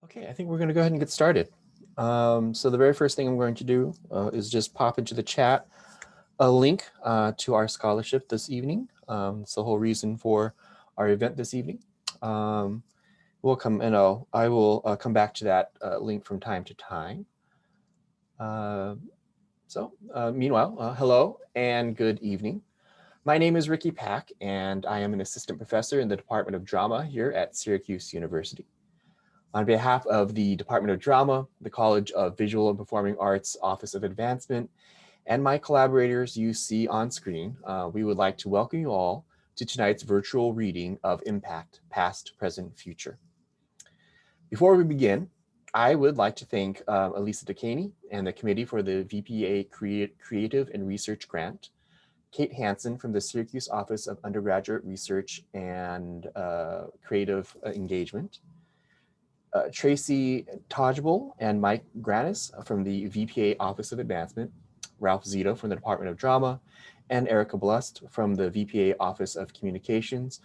Okay, I think we're going to go ahead and get started. So the very first thing I'm going to do is just pop into the chat a link to our scholarship this evening. It's the whole reason for our event this evening. We'll come and I will come back to that link from time to time. Meanwhile, hello and good evening. My name is Ricky Pack, and I am an assistant professor in the Department of Drama here at Syracuse University. On behalf of the Department of Drama, the College of Visual and Performing Arts Office of Advancement, and my collaborators you see on screen, we would like to welcome you all to tonight's virtual reading of Impact, Past, Present, Future. Before we begin, I would like to thank Elisa Keene and the committee for the VPA Creative and Research Grant, Kate Hansen from the Syracuse Office of Undergraduate Research and Creative Engagement, Tracy Tajbul and Mike Granis from the VPA Office of Advancement, Ralph Zito from the Department of Drama, and Erica Blust from the VPA Office of Communications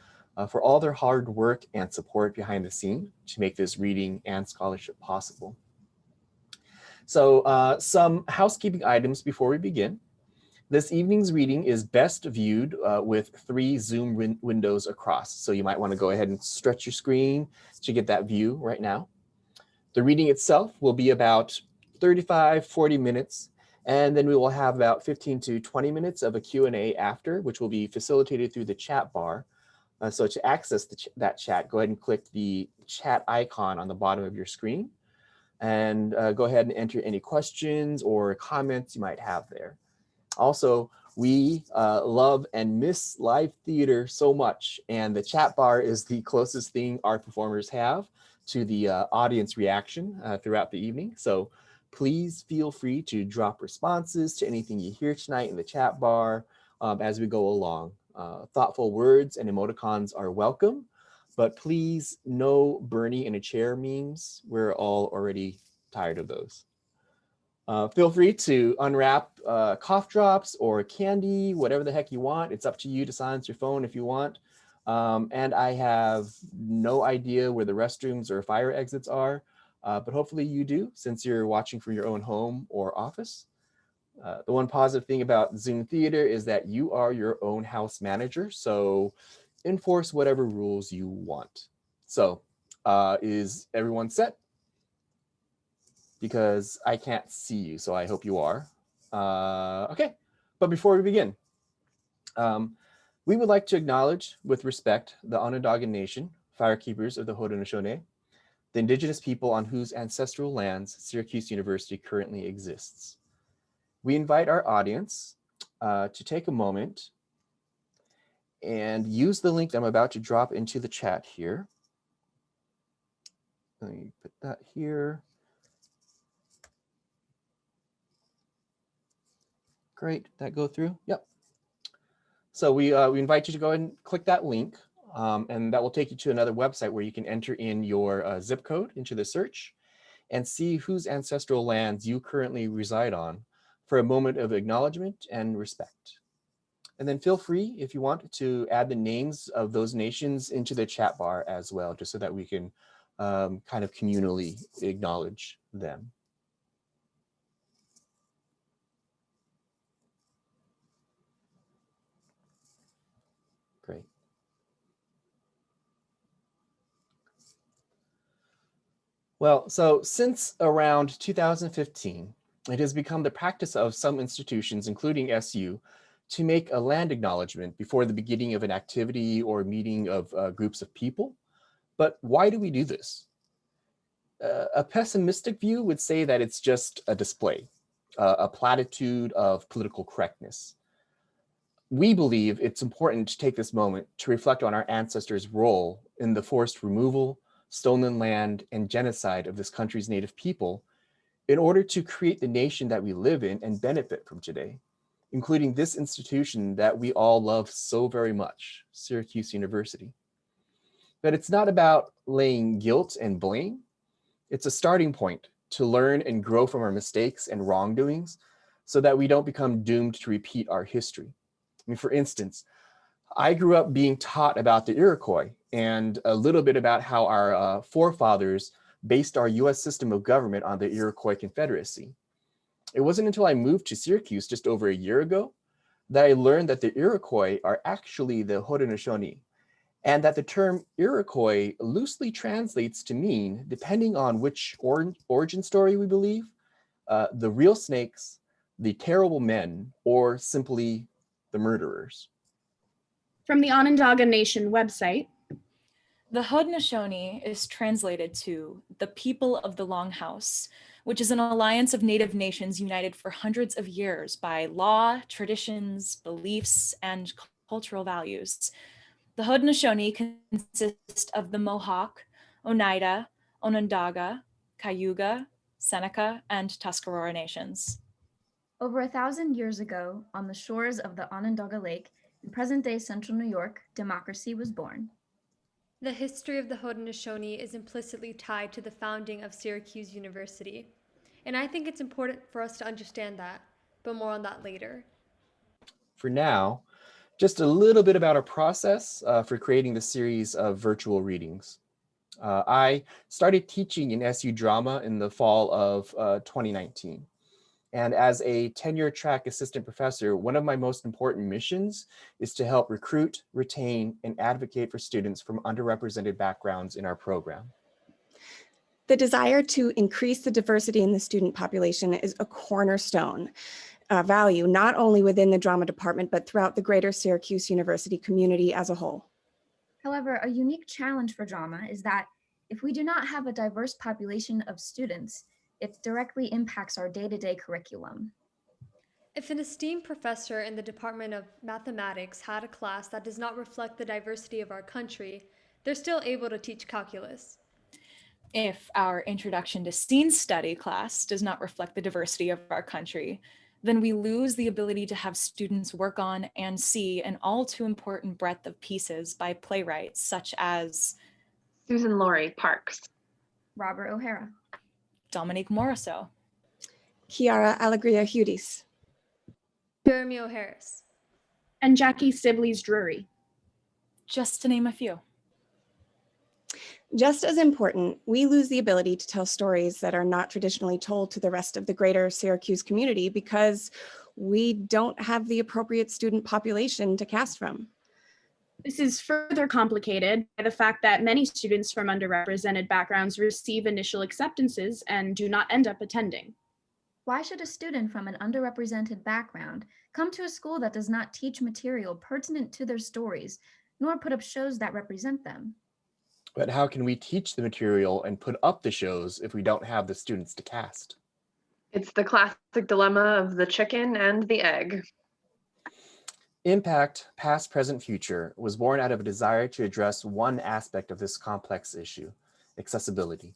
for all their hard work and support behind the scene to make this reading and scholarship possible. So some housekeeping items before we begin. This evening's reading is best viewed with 3 Zoom windows across. So you might want to go ahead and stretch your screen to get that view right now. The reading itself will be about 35-40 minutes, and then we will have about 15 to 20 minutes of a Q&A after, which will be facilitated through the chat bar. So to access that chat, go ahead and click the chat icon on the bottom of your screen, and go ahead and enter any questions or comments you might have there. Also, we love and miss live theater so much, and the chat bar is the closest thing our performers have to the audience reaction throughout the evening. So please feel free to drop responses to anything you hear tonight in the chat bar as we go along. Thoughtful words and emoticons are welcome, but please no Bernie in a chair memes. We're all already tired of those. Feel free to unwrap cough drops or candy, whatever the heck you want. It's up to you to silence your phone if you want. And I have no idea where the restrooms or fire exits are, but hopefully you do since you're watching from your own home or office. The one positive thing about Zoom Theater is that you are your own house manager, so enforce whatever rules you want. So is everyone set? Because I can't see you, so I hope you are. Okay, but before we begin, we would like to acknowledge with respect the Onondaga Nation, firekeepers of the Haudenosaunee, the indigenous people on whose ancestral lands Syracuse University currently exists. We invite our audience to take a moment and use the link that I'm about to drop into the chat here. Let me put that here. Great, did that go through? Yep. So we invite you to go ahead and click that link, and that will take you to another website where you can enter in your zip code into the search and see whose ancestral lands you currently reside on for a moment of acknowledgement and respect. And then feel free, if you want, to add the names of those nations into the chat bar as well, just so that we can kind of communally acknowledge them. Great. Well, so since around 2015, it has become the practice of some institutions, including SU, to make a land acknowledgement before the beginning of an activity or meeting of groups of people. But why do we do this? A pessimistic view would say that it's just a display, a platitude of political correctness. We believe it's important to take this moment to reflect on our ancestors' role in the forced removal, stolen land, and genocide of this country's native people in order to create the nation that we live in and benefit from today, including this institution that we all love so very much, Syracuse University. But it's not about laying guilt and blame. It's a starting point to learn and grow from our mistakes and wrongdoings so that we don't become doomed to repeat our history. I mean, for instance, I grew up being taught about the Iroquois and a little bit about how our forefathers based our US system of government on the Iroquois Confederacy. It wasn't until I moved to Syracuse just over a year ago that I learned that the Iroquois are actually the Haudenosaunee, and that the term Iroquois loosely translates to mean, depending on which origin story we believe, the real snakes, the terrible men, or simply the murderers. From the Onondaga Nation website, the Haudenosaunee is translated to the people of the Longhouse, which is an alliance of Native nations united for hundreds of years by law, traditions, beliefs, and cultural values. The Haudenosaunee consist of the Mohawk, Oneida, Onondaga, Cayuga, Seneca, and Tuscarora nations. Over 1,000 years ago, on the shores of the Onondaga Lake, in present-day central New York, democracy was born. The history of the Haudenosaunee is implicitly tied to the founding of Syracuse University, and I think it's important for us to understand that, but more on that later. For now, just a little bit about our process for creating the series of virtual readings. I started teaching in SU drama in the fall of 2019. And as a tenure track assistant professor, one of my most important missions is to help recruit, retain, and advocate for students from underrepresented backgrounds in our program. The desire to increase the diversity in the student population is a cornerstone value, not only within the drama department, but throughout the greater Syracuse University community as a whole. However, a unique challenge for drama is that if we do not have a diverse population of students, it directly impacts our day-to-day curriculum. If an esteemed professor in the Department of Mathematics had a class that does not reflect the diversity of our country, they're still able to teach calculus. If our Introduction to Scene Study class does not reflect the diversity of our country, then we lose the ability to have students work on and see an all too important breadth of pieces by playwrights such as Susan Laurie Parks, Robert O'Hara, Dominique Morisseau, Chiara Allegria Hudis, Jeremy O'Harris, and Jackie Sibley's Drury. just to name a few. Just as important, we lose the ability to tell stories that are not traditionally told to the rest of the greater Syracuse community because we don't have the appropriate student population to cast from. This is further complicated by the fact that many students from underrepresented backgrounds receive initial acceptances and do not end up attending. Why should a student from an underrepresented background come to a school that does not teach material pertinent to their stories, nor put up shows that represent them? But how can we teach the material and put up the shows if we don't have the students to cast? It's the classic dilemma of the chicken and the egg. Impact, Past, Present, Future was born out of a desire to address one aspect of this complex issue, accessibility.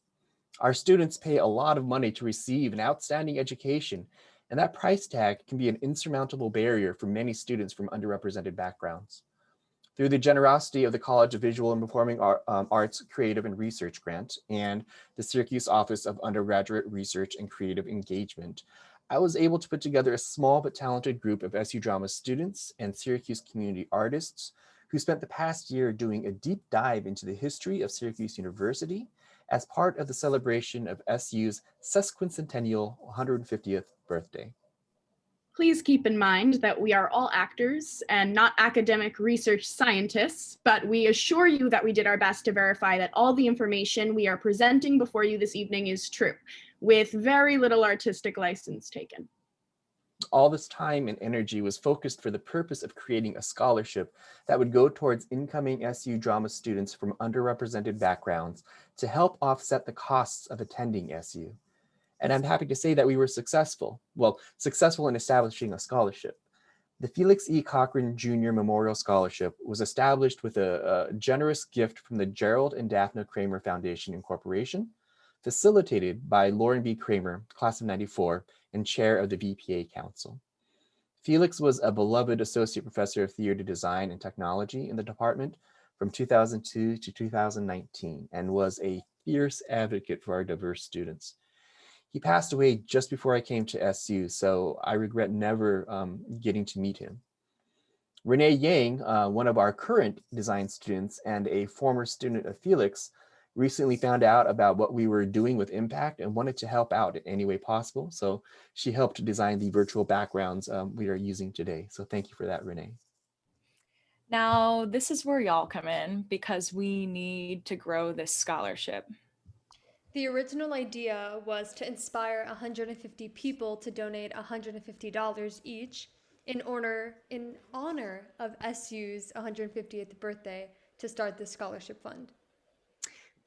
Our students pay a lot of money to receive an outstanding education, and that price tag can be an insurmountable barrier for many students from underrepresented backgrounds. Through the generosity of the College of Visual and Performing Arts Creative and Research Grant and the Syracuse Office of Undergraduate Research and Creative Engagement, I was able to put together a small but talented group of SU Drama students and Syracuse community artists who spent the past year doing a deep dive into the history of Syracuse University as part of the celebration of SU's sesquicentennial 150th birthday. Please keep in mind that we are all actors and not academic research scientists, but we assure you that we did our best to verify that all the information we are presenting before you this evening is true, with very little artistic license taken. All this time and energy was focused for the purpose of creating a scholarship that would go towards incoming SU drama students from underrepresented backgrounds to help offset the costs of attending SU. And I'm happy to say that we were successful. Well, successful in establishing a scholarship. The Felix E. Cochran Jr. Memorial Scholarship was established with a generous gift from the Gerald and Daphne Kramer Foundation Incorporation, facilitated by Lauren B. Kramer, class of '94, and chair of the VPA Council. Felix was a beloved associate professor of theater design and technology in the department from 2002 to 2019 and was a fierce advocate for our diverse students. He passed away just before I came to SU, so I regret never getting to meet him. Renee Yang, one of our current design students and a former student of Felix, recently found out about what we were doing with Impact and wanted to help out in any way possible. So she helped design the virtual backgrounds we are using today. So thank you for that, Renee. Now, this is where y'all come in because we need to grow this scholarship. The original idea was to inspire 150 people to donate $150 each in honor of SU's 150th birthday to start this scholarship fund.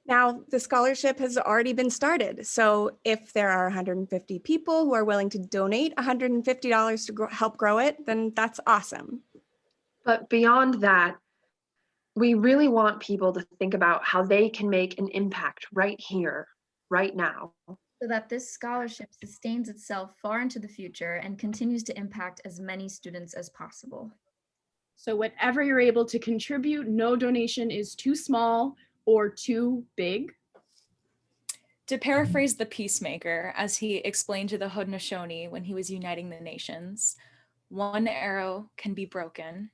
Now, the scholarship has already been started. So if there are 150 people who are willing to donate $150 to help grow it, then that's awesome. But beyond that, we really want people to think about how they can make an impact right here, right now. So that this scholarship sustains itself far into the future and continues to impact as many students as possible. So whatever you're able to contribute, no donation is too small or too big. To paraphrase the Peacemaker, as he explained to the Haudenosaunee when he was uniting the nations, one arrow can be broken,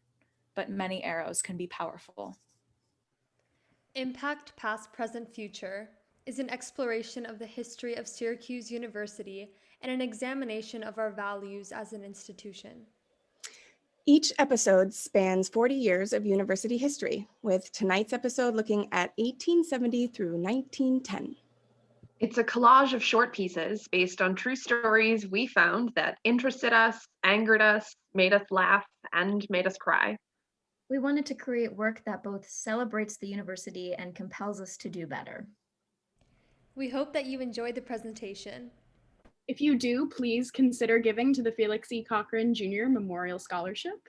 but many arrows can be powerful. Impact Past, Present, Future is an exploration of the history of Syracuse University and an examination of our values as an institution. Each episode spans 40 years of university history, with tonight's episode looking at 1870 through 1910. It's a collage of short pieces based on true stories we found that interested us, angered us, made us laugh, and made us cry. We wanted to create work that both celebrates the university and compels us to do better. We hope that you enjoyed the presentation. If you do, please consider giving to the Felix E. Cochran Jr. Memorial Scholarship.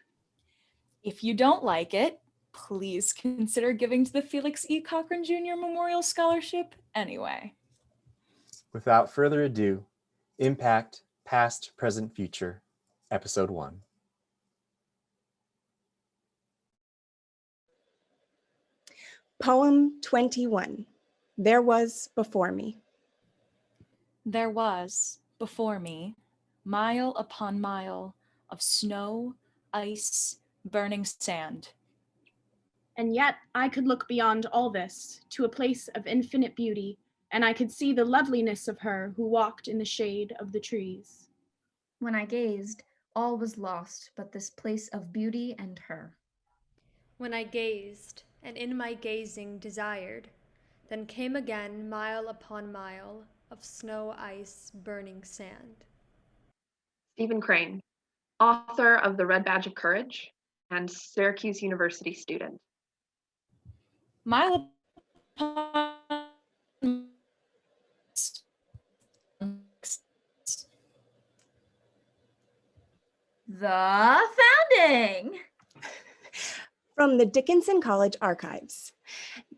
If you don't like it, please consider giving to the Felix E. Cochran Jr. Memorial Scholarship anyway. Without further ado, Impact, Past, Present, Future, Episode 1. Poem 21. There was before me. There was before me mile upon mile of snow, ice, burning sand. And yet I could look beyond all this to a place of infinite beauty, and I could see the loveliness of her who walked in the shade of the trees. When I gazed, all was lost but this place of beauty and her. When I gazed, and in my gazing desired, then came again mile upon mile of snow, ice, burning sand. Stephen Crane, author of The Red Badge of Courage and Syracuse University student. Mile upon The founding! From the Dickinson College Archives.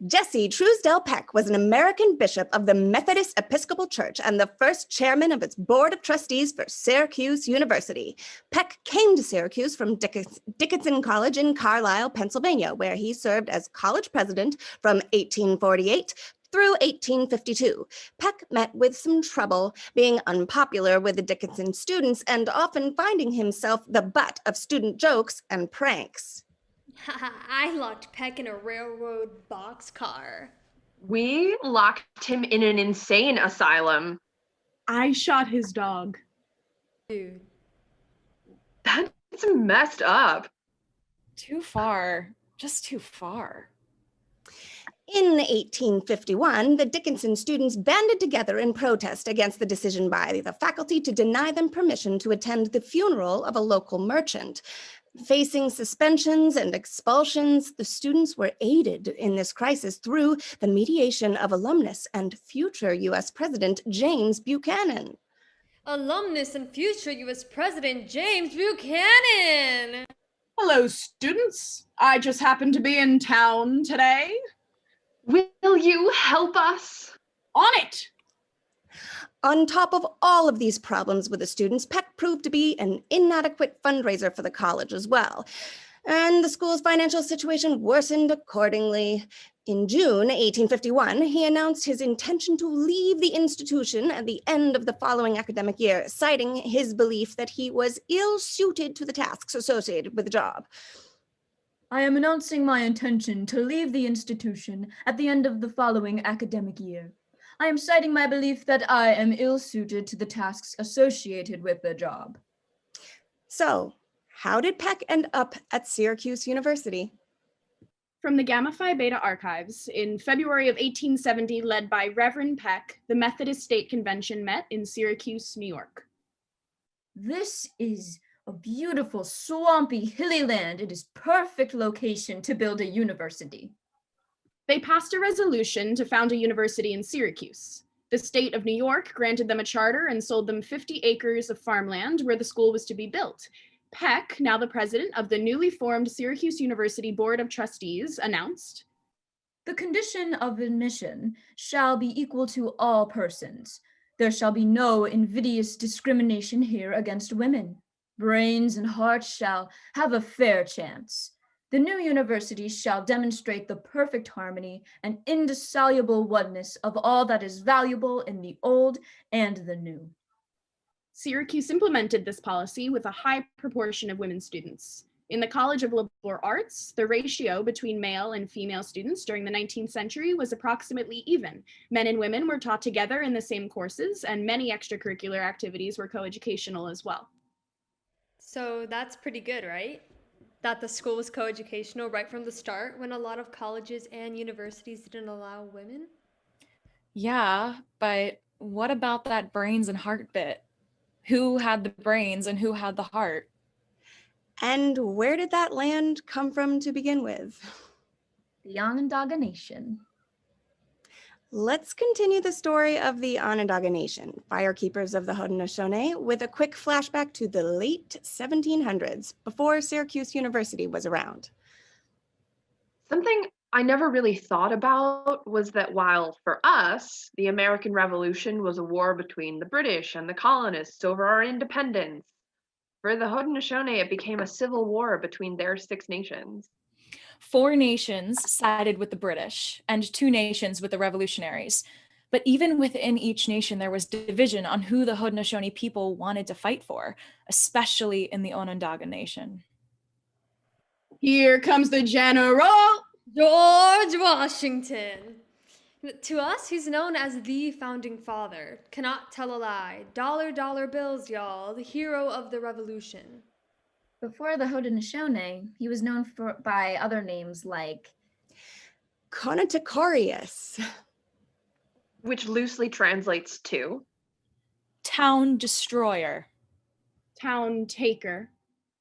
Jesse Truesdell Peck was an American bishop of the Methodist Episcopal Church and the first chairman of its board of trustees for Syracuse University. Peck came to Syracuse from Dickinson College in Carlisle, Pennsylvania, where he served as college president from 1848 through 1852. Peck met with some trouble, being unpopular with the Dickinson students and often finding himself the butt of student jokes and pranks. I locked Peck in a railroad boxcar. We locked him in an insane asylum. I shot his dog. Dude. That's messed up. Too far, just too far. In 1851, the Dickinson students banded together in protest against the decision by the faculty to deny them permission to attend the funeral of a local merchant. Facing suspensions and expulsions, the students were aided in this crisis through the mediation of alumnus and future U.S. President James Buchanan. Alumnus and future U.S. President James Buchanan! Hello, students. I just happened to be in town today. Will you help us? On it! On top of all of these problems with the students, Peck proved to be an inadequate fundraiser for the college as well. And the school's financial situation worsened accordingly. In June 1851, he announced his intention to leave the institution at the end of the following academic year, citing his belief that he was ill-suited to the tasks associated with the job. I am announcing my intention to leave the institution at the end of the following academic year. I am citing my belief that I am ill-suited to the tasks associated with the job. So, how did Peck end up at Syracuse University? From the Gamma Phi Beta archives, in February of 1870, led by Reverend Peck, the Methodist State Convention met in Syracuse, New York. This is a beautiful, swampy, hilly land. It is perfect location to build a university. They passed a resolution to found a university in Syracuse. The state of New York granted them a charter and sold them 50 acres of farmland where the school was to be built. Peck, now the president of the newly formed Syracuse University Board of Trustees, announced, "The condition of admission shall be equal to all persons. There shall be no invidious discrimination here against women. Brains and hearts shall have a fair chance. The new university shall demonstrate the perfect harmony and indissoluble oneness of all that is valuable in the old and the new." Syracuse implemented this policy with a high proportion of women students. In the College of Liberal Arts, the ratio between male and female students during the 19th century was approximately even. Men and women were taught together in the same courses, and many extracurricular activities were coeducational as well. So that's pretty good, right? That the school was coeducational right from the start when a lot of colleges and universities didn't allow women? Yeah, but what about that brains and heart bit? Who had the brains and who had the heart? And where did that land come from to begin with? The Onondaga Nation. Let's continue the story of the Onondaga Nation, firekeepers of the Haudenosaunee, with a quick flashback to the late 1700s, before Syracuse University was around. Something I never really thought about was that while for us, the American Revolution was a war between the British and the colonists over our independence, for the Haudenosaunee, it became a civil war between their 6 nations. 4 nations sided with the British and 2 nations with the revolutionaries. But even within each nation, there was division on who the Haudenosaunee people wanted to fight for, especially in the Onondaga Nation. Here comes the general! George Washington! To us, he's known as the founding father. Cannot tell a lie. Dollar bills, y'all. The hero of the revolution. Before the Haudenosaunee, he was known by other names like Conoticorius, Which loosely translates to Town destroyer. Town taker.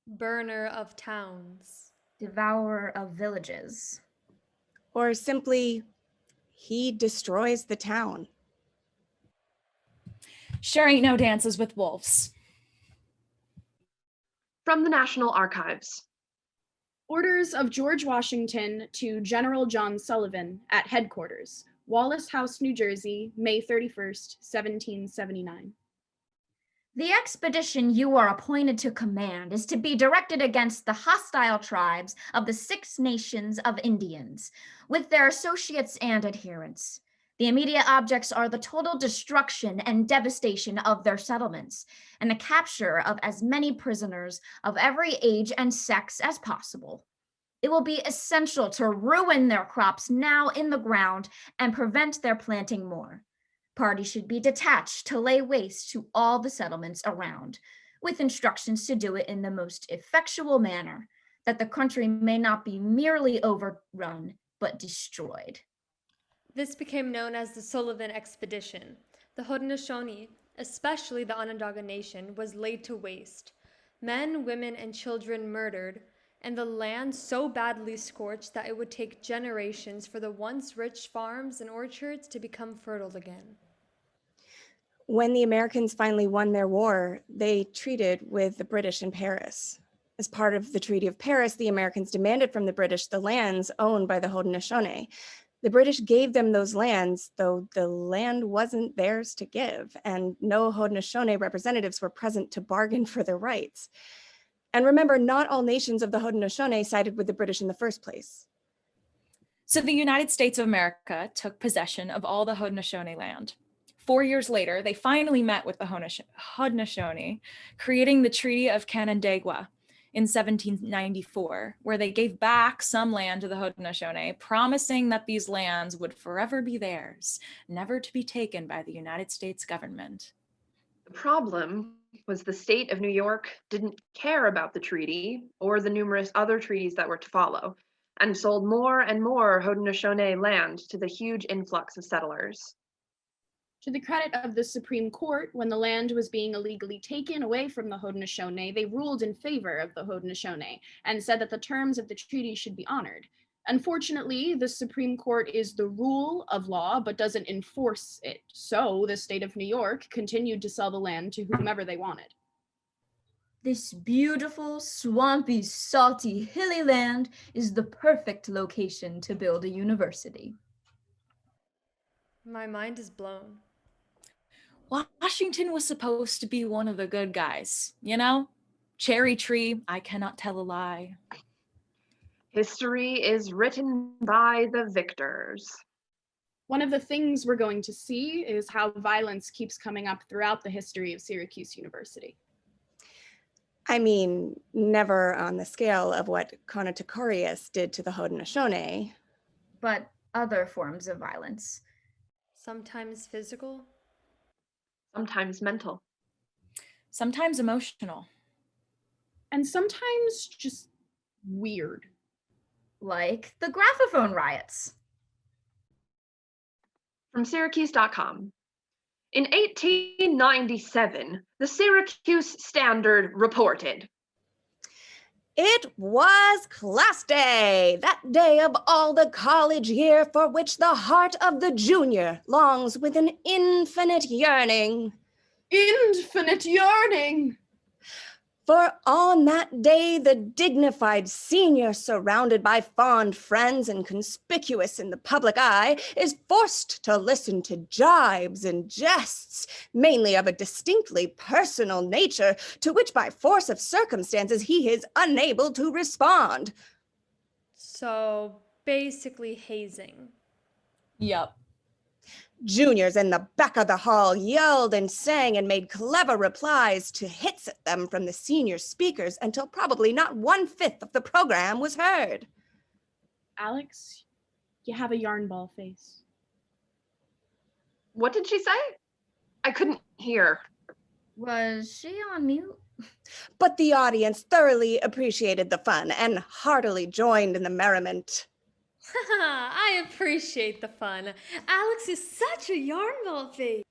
Burner of towns. devourer of villages. or simply, he destroys the town. Sure ain't no dances with wolves. From the National Archives. Orders of George Washington to General John Sullivan at headquarters, Wallace House, New Jersey, May 31st, 1779. The expedition you are appointed to command is to be directed against the hostile tribes of the 6 nations of Indians, with their associates and adherents. The immediate objects are the total destruction and devastation of their settlements, and the capture of as many prisoners of every age and sex as possible. It will be essential to ruin their crops now in the ground and prevent their planting more. Parties should be detached to lay waste to all the settlements around, with instructions to do it in the most effectual manner, that the country may not be merely overrun, but destroyed. This became known as the Sullivan Expedition. The Haudenosaunee, especially the Onondaga Nation, was laid to waste. Men, women, and children murdered, and the land so badly scorched that it would take generations for the once rich farms and orchards to become fertile again. When the Americans finally won their war, they treated with the British in Paris. As part of the Treaty of Paris, the Americans demanded from the British the lands owned by the Haudenosaunee. The British gave them those lands, though the land wasn't theirs to give, and no Haudenosaunee representatives were present to bargain for their rights. And remember, not all nations of the Haudenosaunee sided with the British in the first place. So the United States of America took possession of all the Haudenosaunee land. 4 years later, they finally met with the Haudenosaunee, creating the Treaty of Canandaigua. in 1794, where they gave back some land to the Haudenosaunee, promising that these lands would forever be theirs, never to be taken by the United States government. The problem was the state of New York didn't care about the treaty or the numerous other treaties that were to follow, and sold more and more Haudenosaunee land to the huge influx of settlers. To the credit of the Supreme Court, when the land was being illegally taken away from the Haudenosaunee, they ruled in favor of the Haudenosaunee and said that the terms of the treaty should be honored. Unfortunately, the Supreme Court is the rule of law, but doesn't enforce it. So the state of New York continued to sell the land to whomever they wanted. This beautiful, swampy, salty, hilly land is the perfect location to build a university. My mind is blown. Washington was supposed to be one of the good guys, you know? Cherry tree, I cannot tell a lie. History is written by the victors. One of the things we're going to see is how violence keeps coming up throughout the history of Syracuse University. I mean, never on the scale of what Conoticorius did to the Haudenosaunee. But other forms of violence. Sometimes physical. Sometimes mental. Sometimes emotional. And sometimes just weird. Like the graphophone riots. From Syracuse.com. In 1897, the Syracuse Standard reported, It was class day, that day of all the college year for which the heart of the junior longs with an infinite yearning. Infinite yearning! For on that day, the dignified senior, surrounded by fond friends and conspicuous in the public eye, is forced to listen to jibes and jests, mainly of a distinctly personal nature, to which by force of circumstances he is unable to respond. So basically hazing. Yup. Juniors in the back of the hall yelled and sang and made clever replies to hits at them from the senior speakers until probably not 1/5 of the program was heard. Alex, you have a yarn ball face. what did she say? I couldn't hear. Was she on mute? But the audience thoroughly appreciated the fun and heartily joined in the merriment. I appreciate the fun. Alex is such a yarn ball face.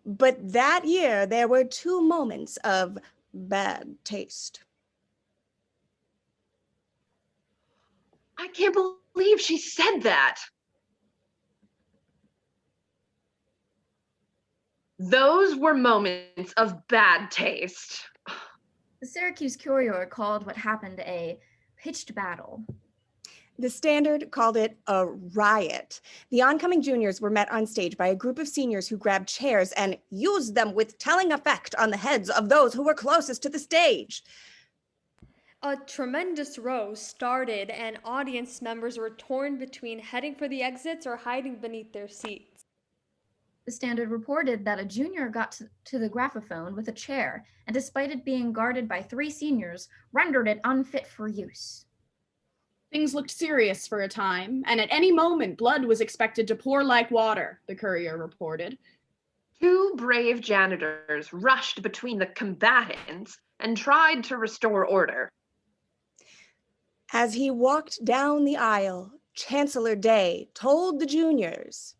But that year, there were 2 moments of bad taste. I can't believe she said that. Those were moments of bad taste. The Syracuse Courier called what happened a pitched battle. The Standard called it a riot. The oncoming juniors were met on stage by a group of seniors who grabbed chairs and used them with telling effect on the heads of those who were closest to the stage. A tremendous row started and audience members were torn between heading for the exits or hiding beneath their seats. The Standard reported that a junior got to the graphophone with a chair, and despite it being guarded by 3 seniors, rendered it unfit for use. Things looked serious for a time, and at any moment, blood was expected to pour like water, the Courier reported. 2 brave janitors rushed between the combatants and tried to restore order. As he walked down the aisle, Chancellor Day told the juniors,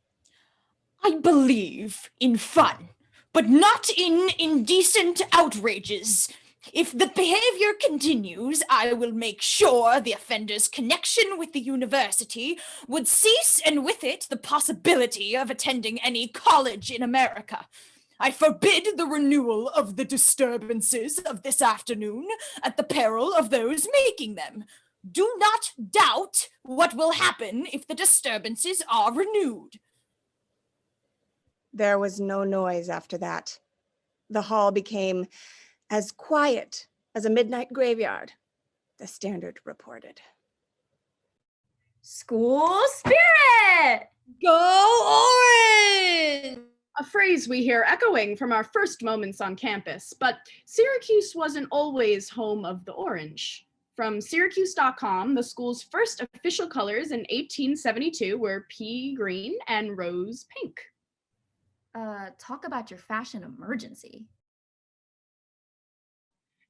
I believe in fun, but not in indecent outrages. If the behavior continues, I will make sure the offender's connection with the university would cease, and with it the possibility of attending any college in America. I forbid the renewal of the disturbances of this afternoon at the peril of those making them. Do not doubt what will happen if the disturbances are renewed. There was no noise after that. The hall became as quiet as a midnight graveyard, the Standard reported. School spirit! Go Orange! A phrase we hear echoing from our first moments on campus, but Syracuse wasn't always home of the orange. From Syracuse.com, the school's first official colors in 1872 were pea green and rose pink. Talk about your fashion emergency.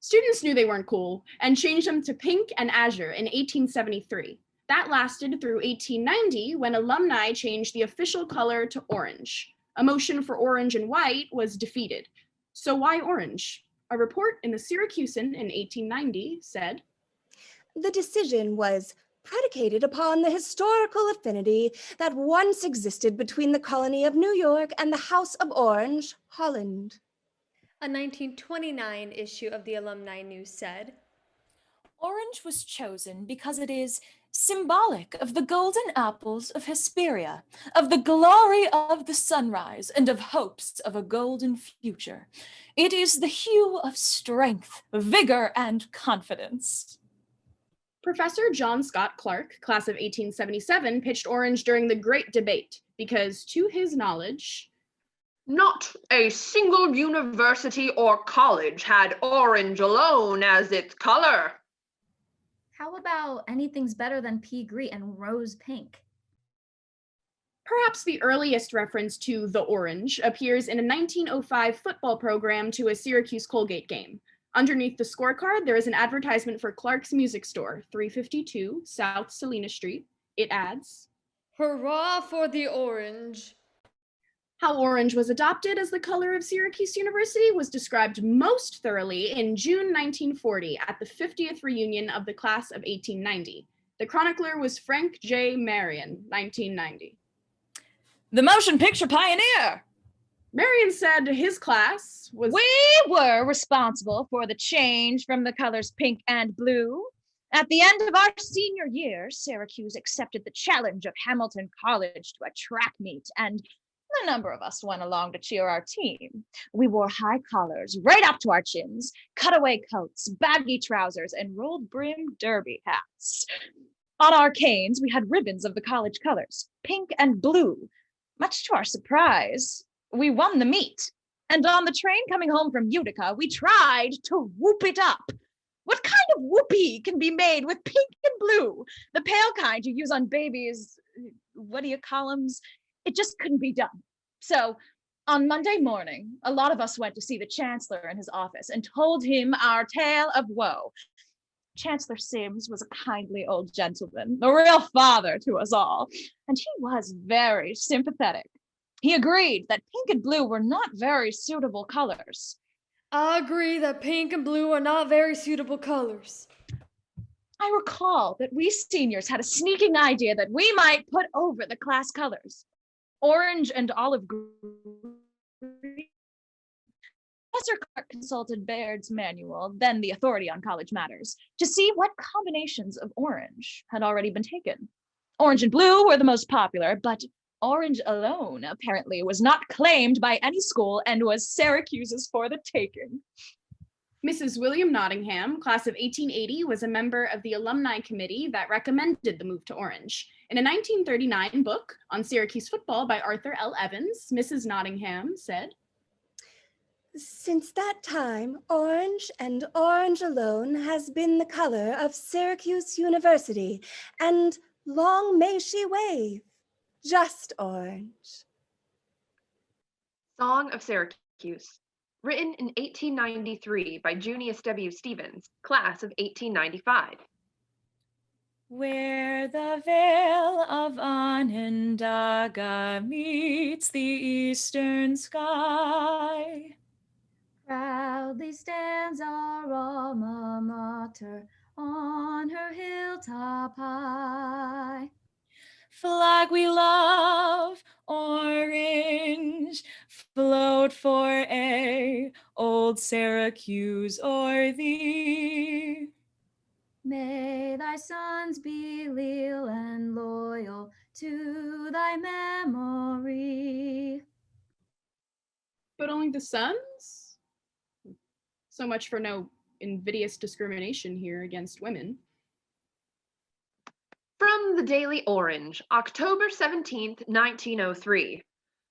Students knew they weren't cool and changed them to pink and azure in 1873. That lasted through 1890 when alumni changed the official color to orange. A motion for orange and white was defeated. So why orange? A report in the Syracusan in 1890 said, The decision was predicated upon the historical affinity that once existed between the colony of New York and the House of Orange, Holland. A 1929 issue of the Alumni News said, Orange was chosen because it is symbolic of the golden apples of Hesperia, of the glory of the sunrise, and of hopes of a golden future. It is the hue of strength, vigor, and confidence. Professor John Scott Clark, class of 1877, pitched orange during the Great Debate because, to his knowledge, not a single university or college had orange alone as its color. How about anything's better than pea green and rose pink? perhaps the earliest reference to the orange appears in a 1905 football program to a Syracuse Colgate game. Underneath the scorecard, there is an advertisement for Clark's Music Store, 352 South Salina Street. It adds, "Hurrah for the orange." How orange was adopted as the color of Syracuse University was described most thoroughly in June 1940 at the 50th reunion of the class of 1890. The chronicler was Frank J. Marion, 1990. The motion picture pioneer. Marion said his class was... We were responsible for the change from the colors pink and blue. At the end of our senior year, Syracuse accepted the challenge of Hamilton College to a track meet, and a number of us went along to cheer our team. We wore high collars right up to our chins, cutaway coats, baggy trousers, and rolled brim derby hats. On our canes, we had ribbons of the college colors, pink and blue. Much to our surprise, we won the meet. And on the train coming home from Utica, we tried to whoop it up. What kind of whoopee can be made with pink and blue? The pale kind you use on babies, what do you call them? It just couldn't be done. So on Monday morning, a lot of us went to see the chancellor in his office and told him our tale of woe. Chancellor Sims was a kindly old gentleman, a real father to us all, and he was very sympathetic. He agreed that pink and blue were not very suitable colors. I agree that pink and blue are not very suitable colors. I recall that we seniors had a sneaking idea that we might put over the class colors. Orange and olive green. Professor Clark consulted Baird's manual, then the authority on college matters, to see what combinations of orange had already been taken. Orange and blue were the most popular, but orange alone apparently was not claimed by any school and was Syracuse's for the taking. Mrs. William Nottingham, class of 1880, was a member of the alumni committee that recommended the move to orange. In a 1939 book on Syracuse football by Arthur L. Evans, Mrs. Nottingham said, "Since that time, orange and orange alone has been the color of Syracuse University, and long may she wave, just orange." Song of Syracuse, written in 1893 by Junius W. Stevens, class of 1895. Where the vale of Onondaga meets the eastern sky, Proudly stands our alma mater on her hilltop high. flag we love, orange, float for aye, old Syracuse o'er thee. May thy sons be leal and loyal to thy memory. but only the sons? So much for no invidious discrimination here against women. From the Daily Orange, October 17th, 1903.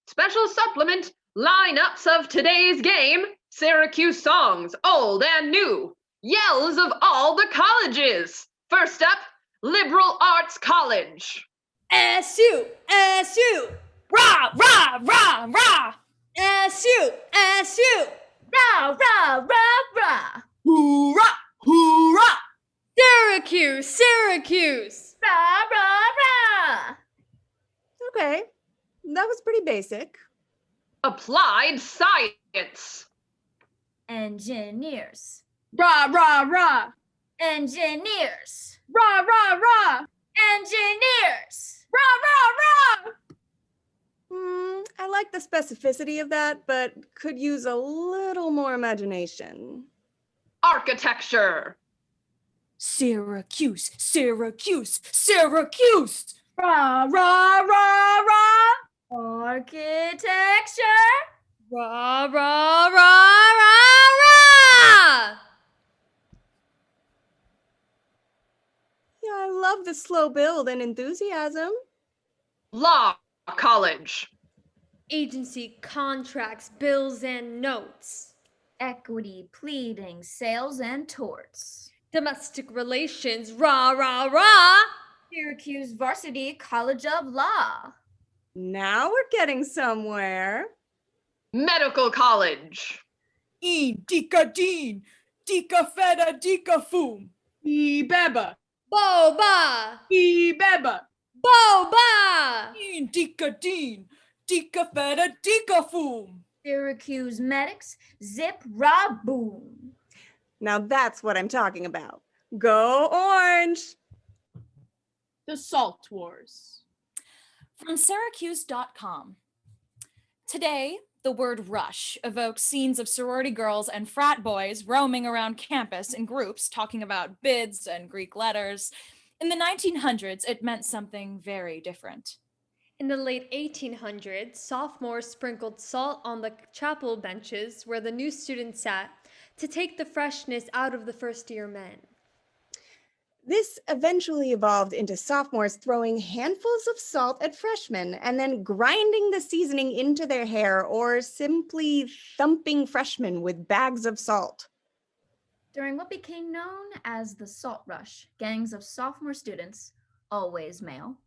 Special supplement, Lineups of today's game, Syracuse songs, old and new. Yells of all the colleges. First up, Liberal Arts College. SU, SU, Rah, rah, rah, rah. SU, SU. Rah, rah, rah, rah. Hoorah, hoorah. Syracuse, Syracuse. Rah, rah, rah. Okay, that was pretty basic. Applied Science. Engineers. Rah, rah, rah. Engineers. Rah, rah, rah. Engineers. Rah, rah, rah. I like the specificity of that, but could use a little more imagination. Architecture. Syracuse, Syracuse, Syracuse. Rah, rah, rah, rah. Architecture. Rah, rah, rah, rah, rah. Yeah, I love the slow build and enthusiasm. Law College. Agency contracts, bills, and notes. Equity, pleading, sales, and torts. Domestic relations, rah, rah, rah. Syracuse Varsity College of Law. Now we're getting somewhere. Medical College. Dica Dean, Dica Feta, Dica Fum. Beba. Boba, Beba. boba. Dica Dean, Dica Feta, Dica Fum. Syracuse Medics, zip, rah, boom. Now that's what I'm talking about. Go Orange! The Salt Wars. From Syracuse.com. Today, the word rush evokes scenes of sorority girls and frat boys roaming around campus in groups talking about bids and Greek letters. In the 1900s, it meant something very different. In the late 1800s, sophomores sprinkled salt on the chapel benches where the new students sat to take the freshness out of the first-year men. This eventually evolved into sophomores throwing handfuls of salt at freshmen and then grinding the seasoning into their hair or simply thumping freshmen with bags of salt. During what became known as the Salt Rush, gangs of sophomore students, always male,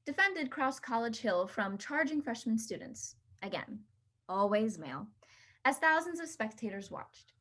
defended Cross College Hill from charging freshman students, again, always male, as thousands of spectators watched.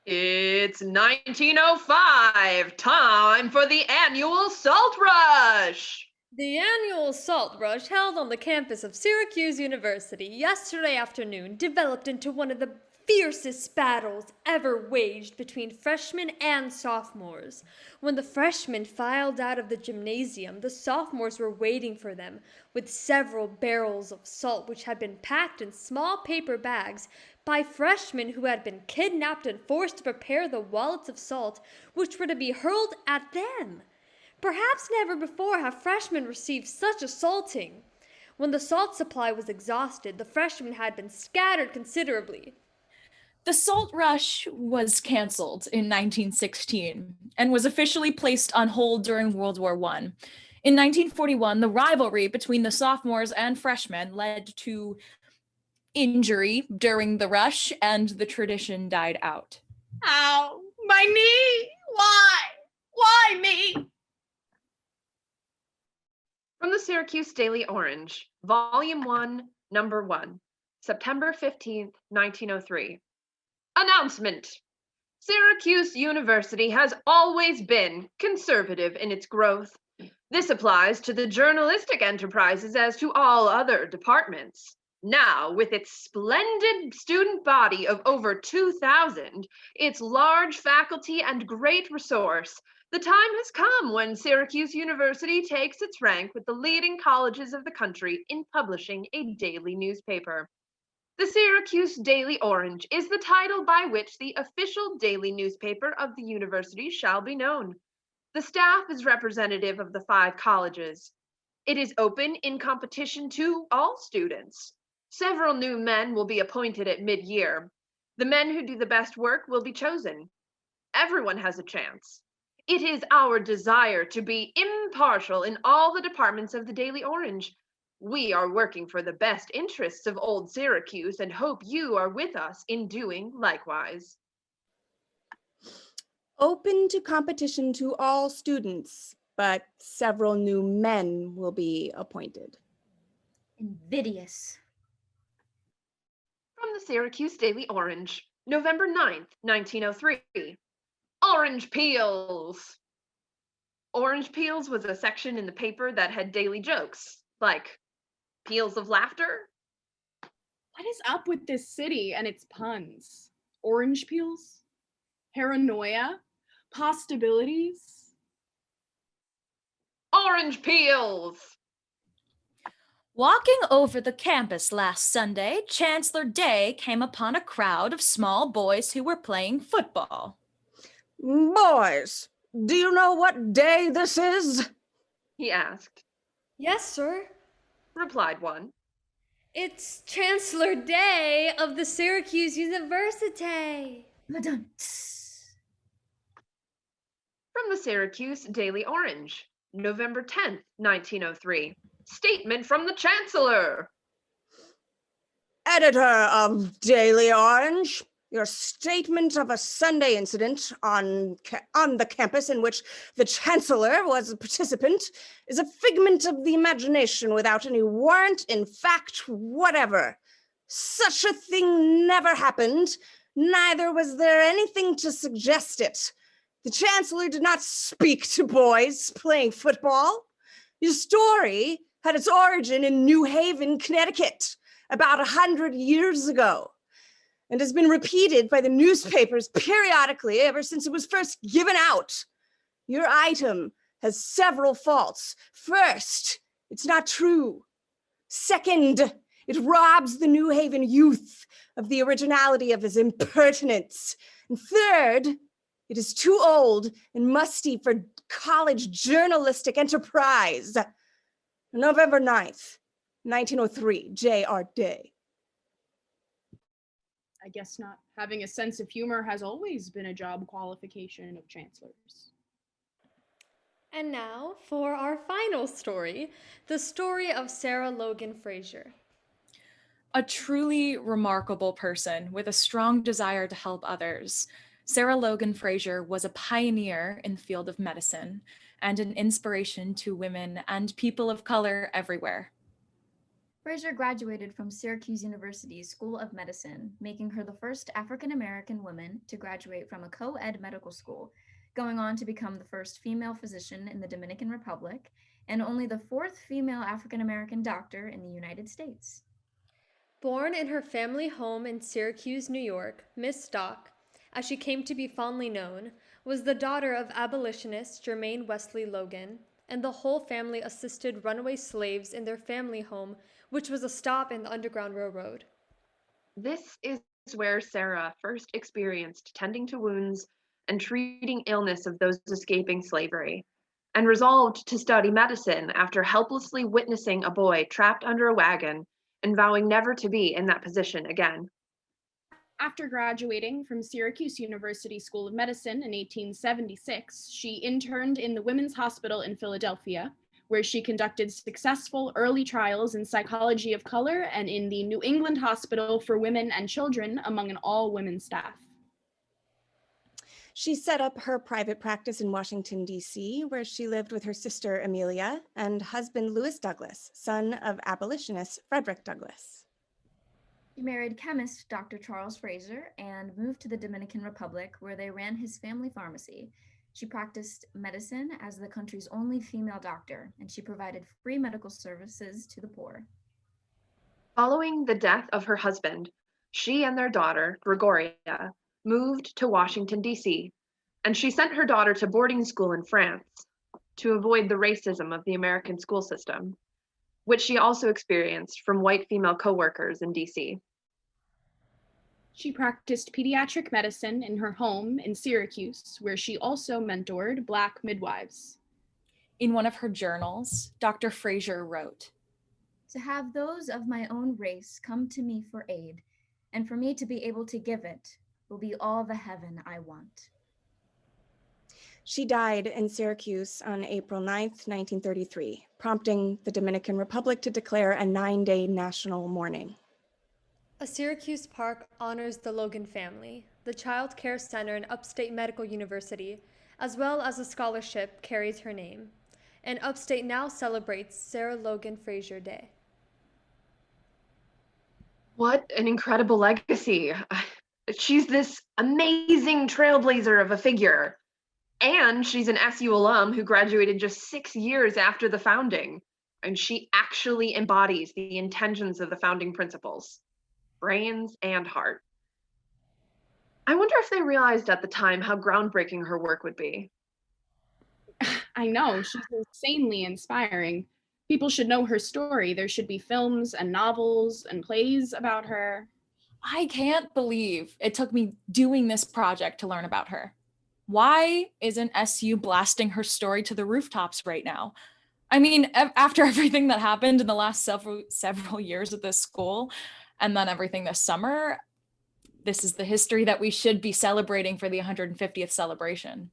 It's 1905, time for the annual Salt Rush. The annual Salt Rush held on the campus of Syracuse University yesterday afternoon developed into one of the fiercest battles ever waged between freshmen and sophomores. When the freshmen filed out of the gymnasium, the sophomores were waiting for them with several barrels of salt which had been packed in small paper bags by freshmen who had been kidnapped and forced to prepare the wallets of salt which were to be hurled at them. Perhaps never before have freshmen received such assaulting. When the salt supply was exhausted, the freshmen had been scattered considerably. The Salt Rush was canceled in 1916 and was officially placed on hold during World War I. In 1941, the rivalry between the sophomores and freshmen led to injury during the rush, and the tradition died out. Ow, my knee! Why? Why me? From the Syracuse Daily Orange, Volume 1, Number 1, September 15th, 1903. Announcement. Syracuse University has always been conservative in its growth. This applies to the journalistic enterprises as to all other departments. Now, with its splendid student body of over 2,000, its large faculty and great resource, the time has come when Syracuse University takes its rank with the leading colleges of the country in publishing a daily newspaper. The Syracuse Daily Orange is the title by which the official daily newspaper of the university shall be known. The staff is representative of the 5 colleges. It is open in competition to all students. Several new men will be appointed at mid-year. The men who do the best work will be chosen. Everyone has a chance. It is our desire to be impartial in all the departments of the Daily Orange. We are working for the best interests of old Syracuse and hope you are with us in doing likewise. Open to competition to all students, but several new men will be appointed. Invidious. From the Syracuse Daily Orange, November 9th, 1903. Orange peels. Orange peels was a section in the paper that had daily jokes, like peels of laughter. What is up with this city and its puns? Orange peels? Paranoia? Possibilities? Orange peels. Walking over the campus last Sunday, Chancellor Day came upon a crowd of small boys who were playing football. Boys, do you know what day this is? He asked. Yes, sir. Replied one. It's Chancellor Day of the Syracuse University. Madame. From the Syracuse Daily Orange, November 10th, 1903. Statement from the Chancellor. Editor of Daily Orange, your statement of a Sunday incident on the campus in which the Chancellor was a participant is a figment of the imagination without any warrant in fact whatever. Such a thing never happened, neither was there anything to suggest it. The Chancellor did not speak to boys playing football. His story had its origin in New Haven, Connecticut, about 100 years ago, and has been repeated by the newspapers periodically ever since it was first given out. Your item has several faults. First, it's not true. Second, it robs the New Haven youth of the originality of his impertinence. And third, it is too old and musty for college journalistic enterprise. November 9th, 1903, J.R. Day. I guess not. Having a sense of humor has always been a job qualification of chancellors. And now for our final story, the story of Sarah Logan Fraser. A truly remarkable person with a strong desire to help others, Sarah Logan Fraser was a pioneer in the field of medicine and an inspiration to women and people of color everywhere. Fraser graduated from Syracuse University's School of Medicine, making her the first African-American woman to graduate from a co-ed medical school, going on to become the first female physician in the Dominican Republic and only the fourth female African-American doctor in the United States. Born in her family home in Syracuse, New York, Miss Stock, as she came to be fondly known, was the daughter of abolitionist Jermaine Wesley Logan, and the whole family assisted runaway slaves in their family home, which was a stop in the Underground Railroad. This is where Sarah first experienced tending to wounds and treating illness of those escaping slavery, and resolved to study medicine after helplessly witnessing a boy trapped under a wagon and vowing never to be in that position again. After graduating from Syracuse University School of Medicine in 1876, she interned in the Women's Hospital in Philadelphia, where she conducted successful early trials in psychology of color and in the New England Hospital for Women and Children among an all-women staff. She set up her private practice in Washington, D.C., where she lived with her sister, Amelia, and husband, Lewis Douglas, son of abolitionist Frederick Douglass. She married chemist Dr. Charles Fraser and moved to the Dominican Republic, where they ran his family pharmacy. She practiced medicine as the country's only female doctor, and she provided free medical services to the poor. Following the death of her husband, she and their daughter, Gregoria, moved to Washington, D.C., and she sent her daughter to boarding school in France to avoid the racism of the American school system, which she also experienced from white female coworkers in D.C. She practiced pediatric medicine in her home in Syracuse, where she also mentored Black midwives. In one of her journals, Dr. Fraser wrote, "To have those of my own race come to me for aid, and for me to be able to give it, will be all the heaven I want." She died in Syracuse on April 9th, 1933, prompting the Dominican Republic to declare a 9-day national mourning. A Syracuse park honors the Logan family, the Child Care Center and Upstate Medical University, as well as a scholarship carries her name. And Upstate now celebrates Sarah Logan Fraser Day. What an incredible legacy. She's this amazing trailblazer of a figure. And she's an SU alum who graduated just 6 years after the founding. And she actually embodies the intentions of the founding principles, brains and heart. I wonder if they realized at the time how groundbreaking her work would be. I know, she's insanely inspiring. People should know her story. There should be films and novels and plays about her. I can't believe it took me doing this project to learn about her. Why isn't SU blasting her story to the rooftops right now? I mean, after everything that happened in the last several years at this school, and then everything this summer, this is the history that we should be celebrating for the 150th celebration.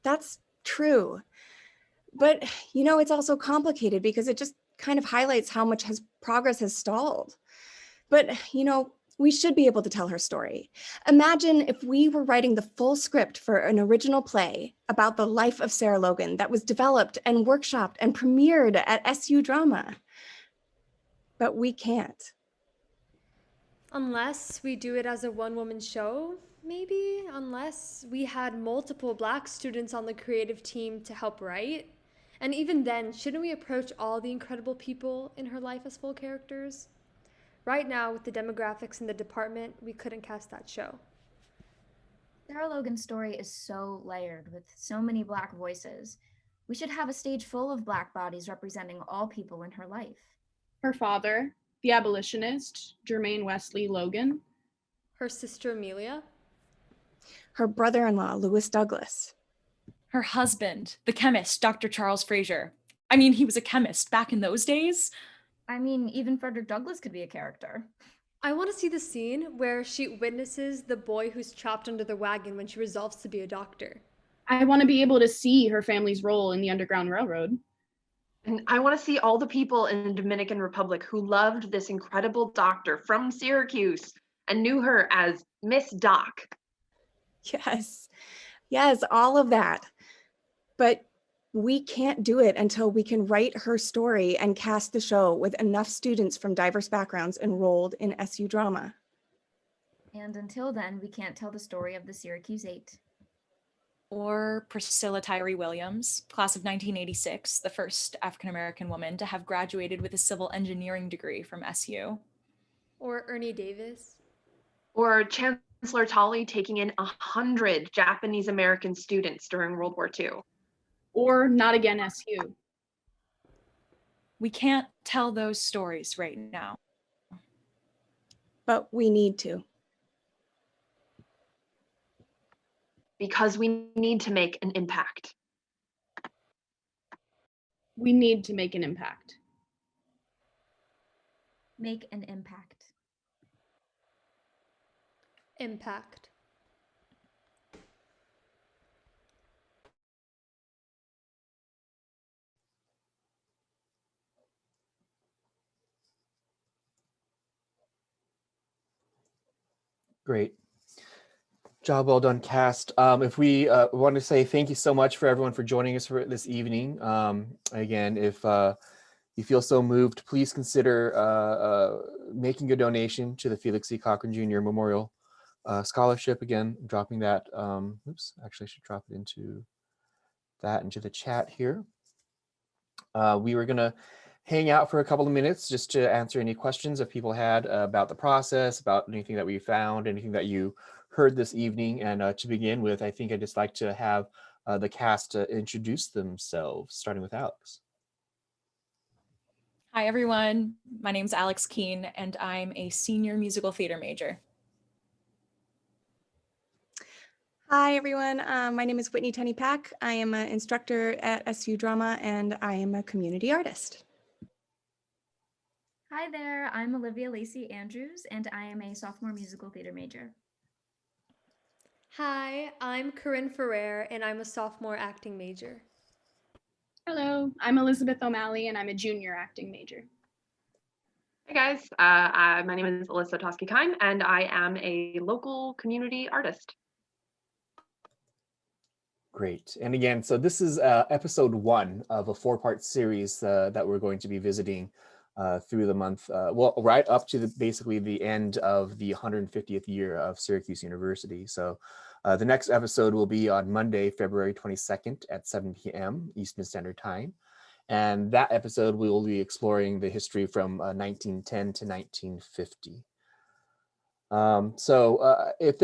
That's true. But, it's also complicated because it just kind of highlights how much progress has stalled. But, we should be able to tell her story. Imagine if we were writing the full script for an original play about the life of Sarah Logan that was developed and workshopped and premiered at SU Drama. But we can't. Unless we do it as a one-woman show, maybe? Unless we had multiple Black students on the creative team to help write? And even then, shouldn't we approach all the incredible people in her life as full characters? Right now, with the demographics in the department, we couldn't cast that show. Sarah Logan's story is so layered with so many Black voices. We should have a stage full of Black bodies representing all people in her life. Her father, the abolitionist, Jermaine Wesley Logan. Her sister Amelia. Her brother-in-law, Lewis Douglas. Her husband, the chemist, Dr. Charles Fraser. I mean, he was a chemist back in those days. I mean, even Frederick Douglass could be a character. I want to see the scene where she witnesses the boy who's trapped under the wagon when she resolves to be a doctor. I want to be able to see her family's role in the Underground Railroad. And I want to see all the people in the Dominican Republic who loved this incredible doctor from Syracuse and knew her as Miss Doc. Yes, all of that. But we can't do it until we can write her story and cast the show with enough students from diverse backgrounds enrolled in SU Drama. And until then, we can't tell the story of the Syracuse 8. Or Priscilla Tyree Williams, class of 1986, the first African-American woman to have graduated with a civil engineering degree from SU. Or Ernie Davis. Or Chancellor Tolley taking in 100 Japanese American students during World War II. Or Not Again SU. We can't tell those stories right now. But we need to. Because we need to make an impact. We need to make an impact. Make an impact. Impact. Great. Job well done, cast. If we want to say thank you so much for everyone for joining us for this evening. Again, if you feel so moved, please consider making a donation to the Felix C. Cochran Jr. Memorial Scholarship. Again, dropping that. Oops, actually I should drop it into the chat here. We were gonna hang out for a couple of minutes just to answer any questions if people had about the process, about anything that we found, anything that you heard this evening. And to begin with, I think I'd just like to have the cast introduce themselves, starting with Alex. Hi, everyone. My name's Alex Keene, and I'm a senior musical theater major. Hi, everyone. My name is Whitney Tennypack. I am an instructor at SU Drama, and I am a community artist. Hi there, I'm Olivia Lacey Andrews, and I am a sophomore musical theater major. Hi, I'm Corinne Ferrer, and I'm a sophomore acting major. Hello, I'm Elizabeth O'Malley, and I'm a junior acting major. Hey guys, my name is Alyssa Toski-Kime, and I am a local community artist. Great. And again, so this is episode 1 of a 4-part series that we're going to be visiting through the month, well, right up to basically the end of the 150th year of Syracuse University. So the next episode will be on Monday, February 22nd at 7 p.m. Eastern Standard Time. And that episode, we will be exploring the history from 1910 to 1950. If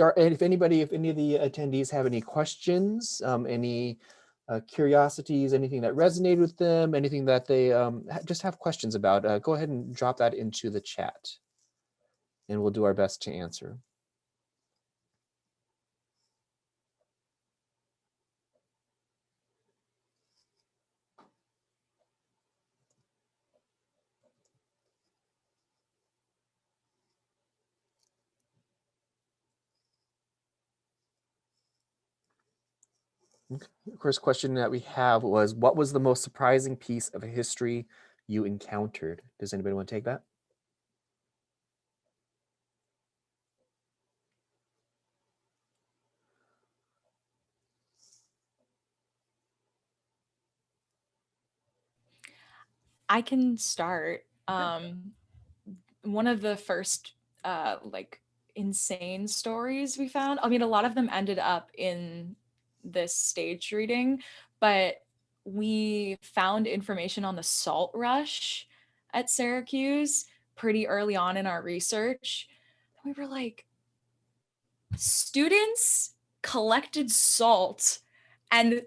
any of the attendees have any questions, any curiosities, anything that resonated with them, anything that they just have questions about, go ahead and drop that into the chat, and we'll do our best to answer. Okay. The first question that we have was, what was the most surprising piece of history you encountered? Does anybody want to take that? I can start. One of the first like insane stories we found, I mean, a lot of them ended up in this staged reading, but we found information on the salt rush at Syracuse pretty early on in our research. We were like, students collected salt and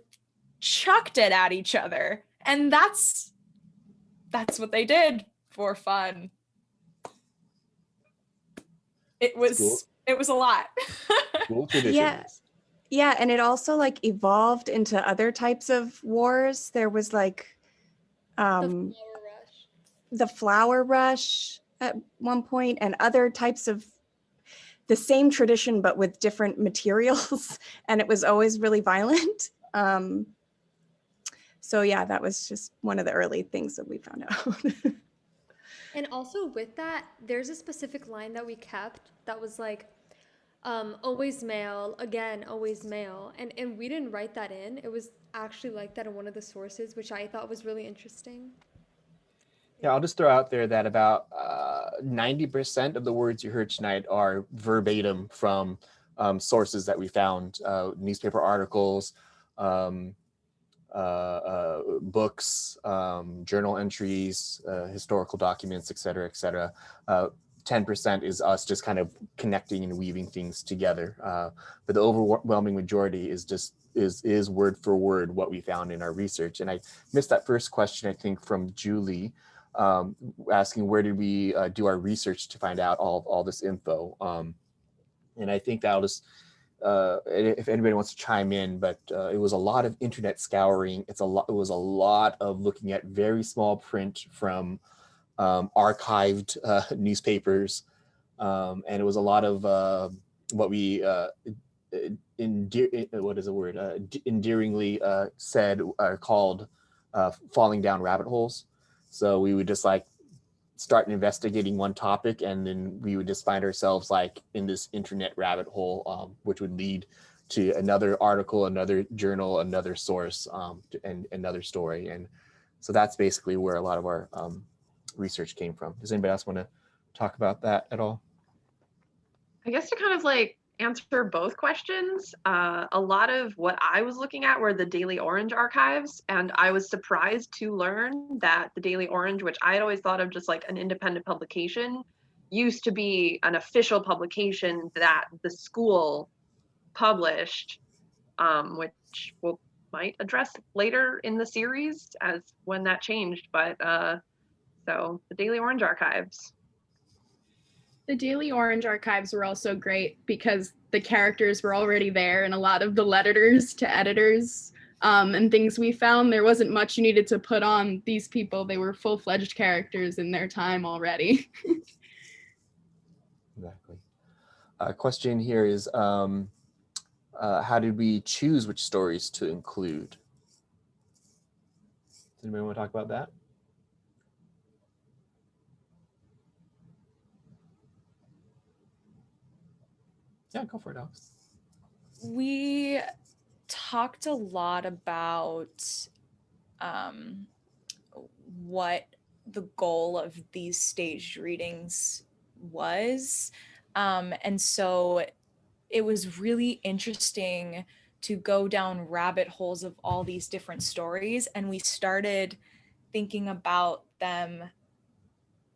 chucked it at each other, and that's what they did for fun. It was Cool. It was a lot. Cool traditions. Yeah, and it also like evolved into other types of wars. There was like the flower rush at one point, and other types of the same tradition but with different materials, and it was always really violent. So yeah, that was just one of the early things that we found out. And also with that, there's a specific line that we kept that was like, always male, again, always male. And we didn't write that in. It was actually like that in one of the sources, which I thought was really interesting. Yeah, I'll just throw out there that about 90% of the words you heard tonight are verbatim from sources that we found, newspaper articles, books, journal entries, historical documents, et cetera, et cetera. 10% is us just kind of connecting and weaving things together. But the overwhelming majority is word for word what we found in our research. And I missed that first question, I think, from Julie, asking where did we do our research to find out all this info. And I think that'll just, if anybody wants to chime in, but it was a lot of internet scouring. It was a lot of looking at very small print from archived newspapers, and it was a lot of what we endearingly said are called falling down rabbit holes. So we would just like start investigating one topic, and then we would just find ourselves like in this internet rabbit hole, which would lead to another article, another journal, another source, and another story. And so that's basically where a lot of our research came from. Does anybody else want to talk about that at all? I guess to kind of like answer both questions, a lot of what I was looking at were the Daily Orange archives, and I was surprised to learn that the Daily Orange, which I had always thought of just like an independent publication, used to be an official publication that the school published, which we'll might address later in the series as when that changed. But so the Daily Orange archives. The Daily Orange archives were also great because the characters were already there, and a lot of the letters to editors and things we found, there wasn't much you needed to put on these people. They were full-fledged characters in their time already. Exactly. Question here is, how did we choose which stories to include? Does anybody want to talk about that? Yeah, go for it, Alex. We talked a lot about what the goal of these staged readings was. And so it was really interesting to go down rabbit holes of all these different stories. And we started thinking about them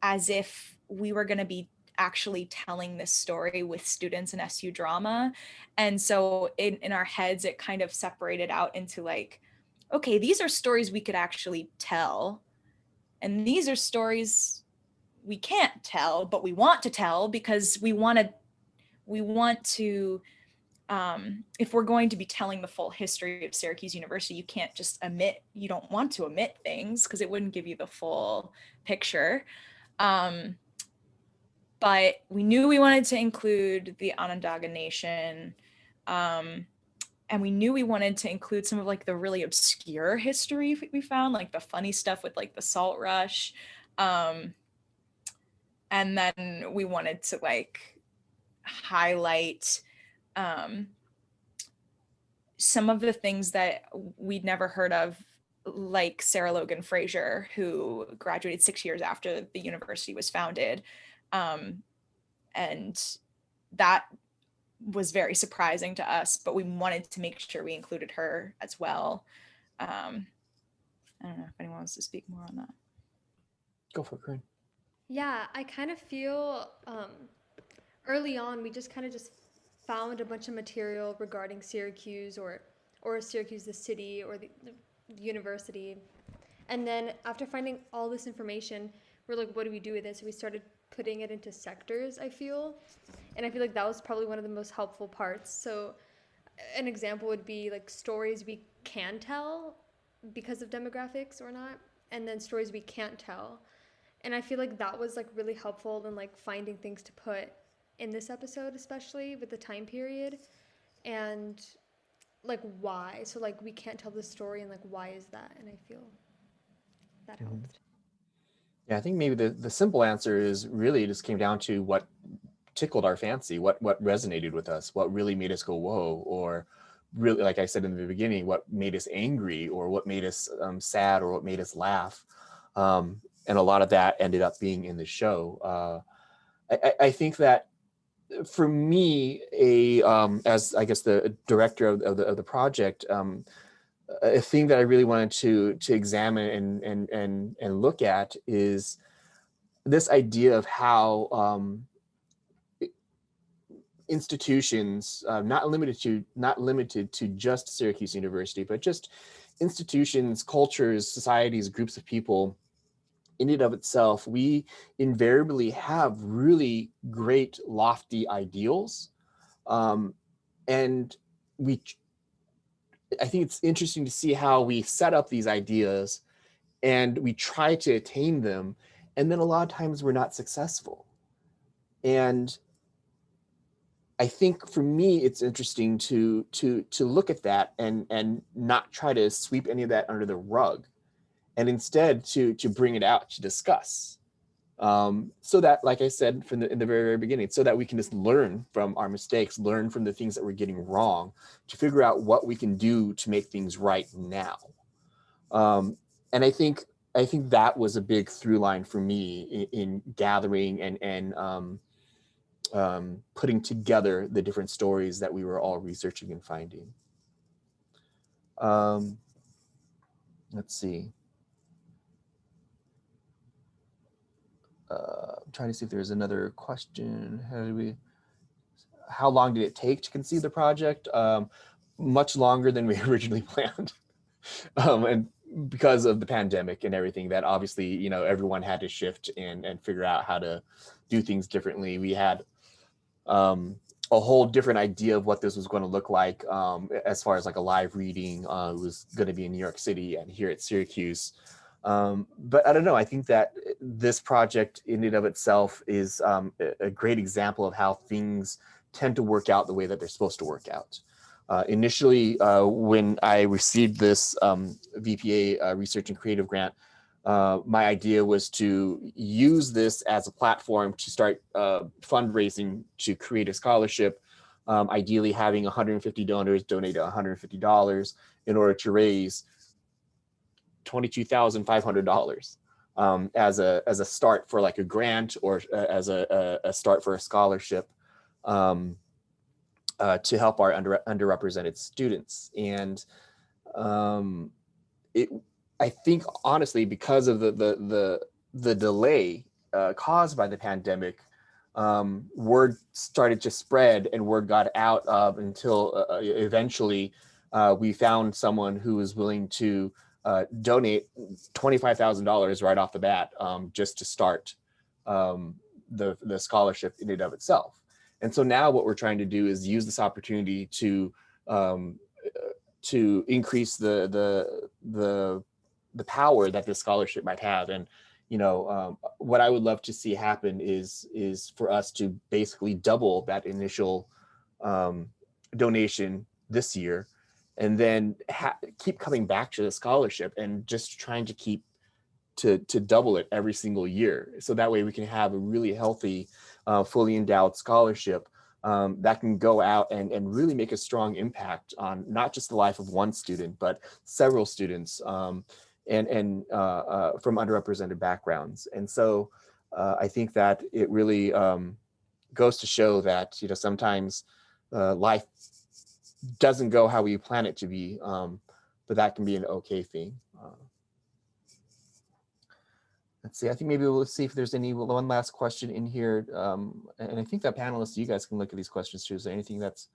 as if we were going to be actually telling this story with students in SU drama. And so in our heads, it kind of separated out into like, okay, these are stories we could actually tell. And these are stories we can't tell, but we want to tell because we want to, if we're going to be telling the full history of Syracuse University, you don't want to omit things because it wouldn't give you the full picture. But we knew we wanted to include the Onondaga Nation. And we knew we wanted to include some of like the really obscure history we found, like the funny stuff with like the salt rush. And then we wanted to like highlight some of the things that we'd never heard of, like Sarah Logan Fraser, who graduated 6 years after the university was founded. And that was very surprising to us, but we wanted to make sure we included her as well. I don't know if anyone wants to speak more on that. Go for it, Corinne. Yeah, I kind of feel early on we just found a bunch of material regarding Syracuse or Syracuse the city or the university, and then after finding all this information, we're like, what do we do with it? So we started putting it into sectors, I feel. And I feel like that was probably one of the most helpful parts. So an example would be like stories we can tell because of demographics or not, and then stories we can't tell. And I feel like that was like really helpful in like finding things to put in this episode, especially with the time period and like why. So like we can't tell the story and like why is that? And I feel that helped. Yeah, I think maybe the simple answer is really it just came down to what tickled our fancy, what resonated with us, what really made us go, whoa, or really, like I said in the beginning, what made us angry or what made us sad or what made us laugh. And a lot of that ended up being in the show. I think that for me, as I guess the director of the project, a thing that I really wanted to examine and look at is this idea of how institutions, not limited to just Syracuse University, but just institutions, cultures, societies, groups of people, in and of itself, we invariably have really great, lofty ideals, and I think it's interesting to see how we set up these ideas and we try to attain them, and then a lot of times we're not successful. And I think for me, it's interesting to look at that and not try to sweep any of that under the rug, and instead to bring it out to discuss. So that, like I said in the very, very beginning, so that we can just learn from our mistakes, learn from the things that we're getting wrong, to figure out what we can do to make things right now. And I think that was a big through line for me in gathering and putting together the different stories that we were all researching and finding. Let's see. I'm trying to see if there's another question. How long did it take to conceive the project? Much longer than we originally planned. And because of the pandemic and everything, that obviously, everyone had to shift and figure out how to do things differently. We had a whole different idea of what this was going to look like, as far as like a live reading. It was going to be in New York City and here at Syracuse. But I don't know, I think that this project in and of itself is a great example of how things tend to work out the way that they're supposed to work out. Initially, when I received this VPA Research and Creative Grant, my idea was to use this as a platform to start fundraising to create a scholarship, ideally having 150 donors donate $150 in order to raise $22,500 as a start for like a grant, or as a start for a scholarship, to help our underrepresented students. And I think honestly, because of the delay caused by the pandemic, word started to spread, and word got out until eventually we found someone who was willing to donate $25,000 right off the bat, just to start the scholarship in and of itself. And so now what we're trying to do is use this opportunity to increase the power that this scholarship might have. And what I would love to see happen is for us to basically double that initial donation this year, and then keep coming back to the scholarship and just trying to keep to double it every single year. So that way we can have a really healthy, fully endowed scholarship that can go out and really make a strong impact on not just the life of one student, but several students, and from underrepresented backgrounds. And so I think that it really goes to show that sometimes life doesn't go how we plan it to be, but that can be an okay thing. Let's see, I think maybe we'll see if there's one last question in here. And I think that panelists, you guys can look at these questions too. Is there anything that's,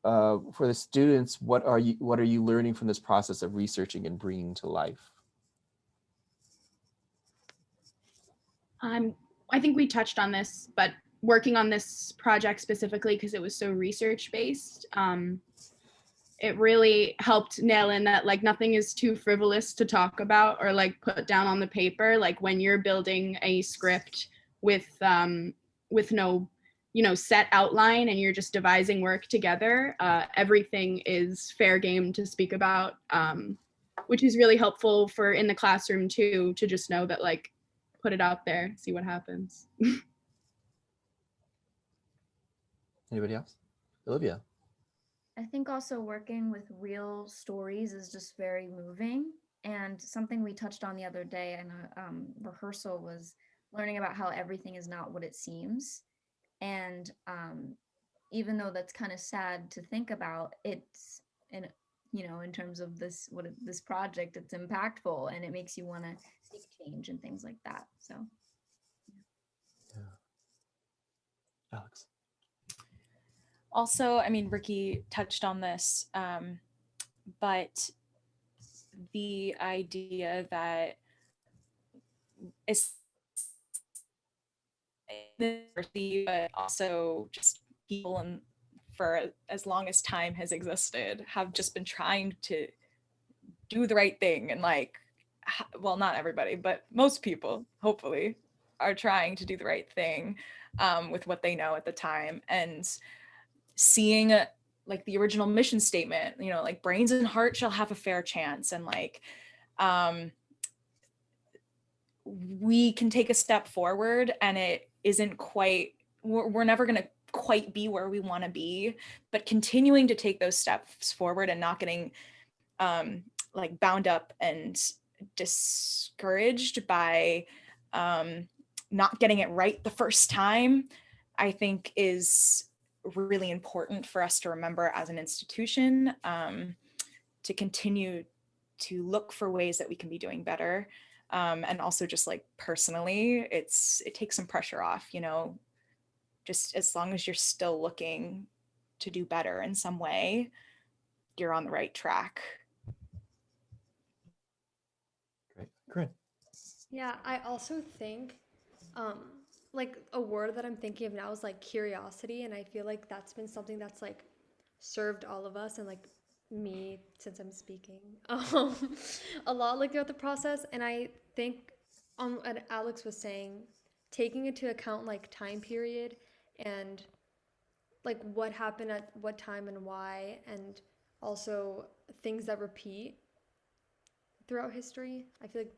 for the students, what are you learning from this process of researching and bringing to life? I think we touched on this, but working on this project specifically because it was so research based, it really helped nail in that like nothing is too frivolous to talk about or like put down on the paper. Like when you're building a script with no set outline and you're just devising work together, everything is fair game to speak about, which is really helpful for in the classroom too, to just know that like put it out there, see what happens. Anybody else? Olivia. I think also working with real stories is just very moving. And something we touched on the other day in a rehearsal was learning about how everything is not what it seems. And even though that's kind of sad to think about, it's in terms of this project, it's impactful and it makes you want to seek change and things like that. So yeah. Alex. Also, I mean, Ricky touched on this, but the idea that it's but also just people, and for as long as time has existed, have just been trying to do the right thing, and like, well, not everybody, but most people hopefully are trying to do the right thing with what they know at the time. And seeing like the original mission statement, like brains and heart shall have a fair chance, and like we can take a step forward, and it isn't quite, we're never going to quite be where we want to be, but continuing to take those steps forward and not getting like bound up and discouraged by not getting it right the first time, I think is really important for us to remember as an institution, to continue to look for ways that we can be doing better. And also just like personally, it takes some pressure off, just as long as you're still looking to do better in some way, you're on the right track. Great. Yeah, I also think like a word that I'm thinking of now is like curiosity, and I feel like that's been something that's like served all of us, and like me, since I'm speaking, a lot like throughout the process. And I think and Alex was saying taking into account like time period and like what happened at what time and why, and also things that repeat throughout history. I feel like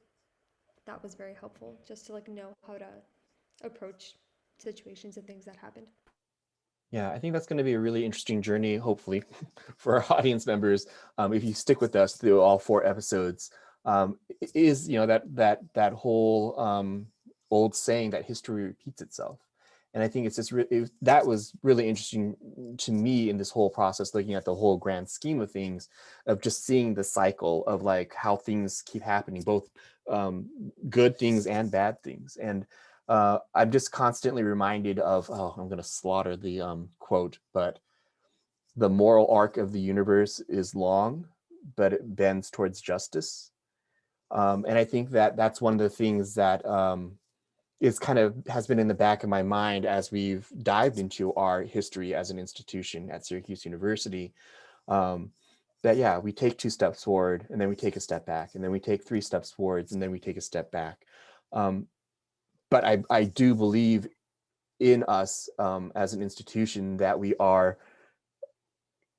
that was very helpful just to like know how to approach situations and things that happened. Yeah, I think that's going to be a really interesting journey, hopefully, for our audience members. If you stick with us through all 4 episodes, is that whole old saying that history repeats itself. And I think it's just that was really interesting to me in this whole process, looking at the whole grand scheme of things, of just seeing the cycle of like how things keep happening, both good things and bad things. And I'm just constantly reminded of, I'm going to slaughter the quote, but the moral arc of the universe is long, but it bends towards justice. And I think that that's one of the things that is kind of has been in the back of my mind as we've dived into our history as an institution at Syracuse University. That yeah, we take 2 steps forward and then we take a step back, and then we take 3 steps forwards and then we take a step back. But I do believe in us as an institution that we are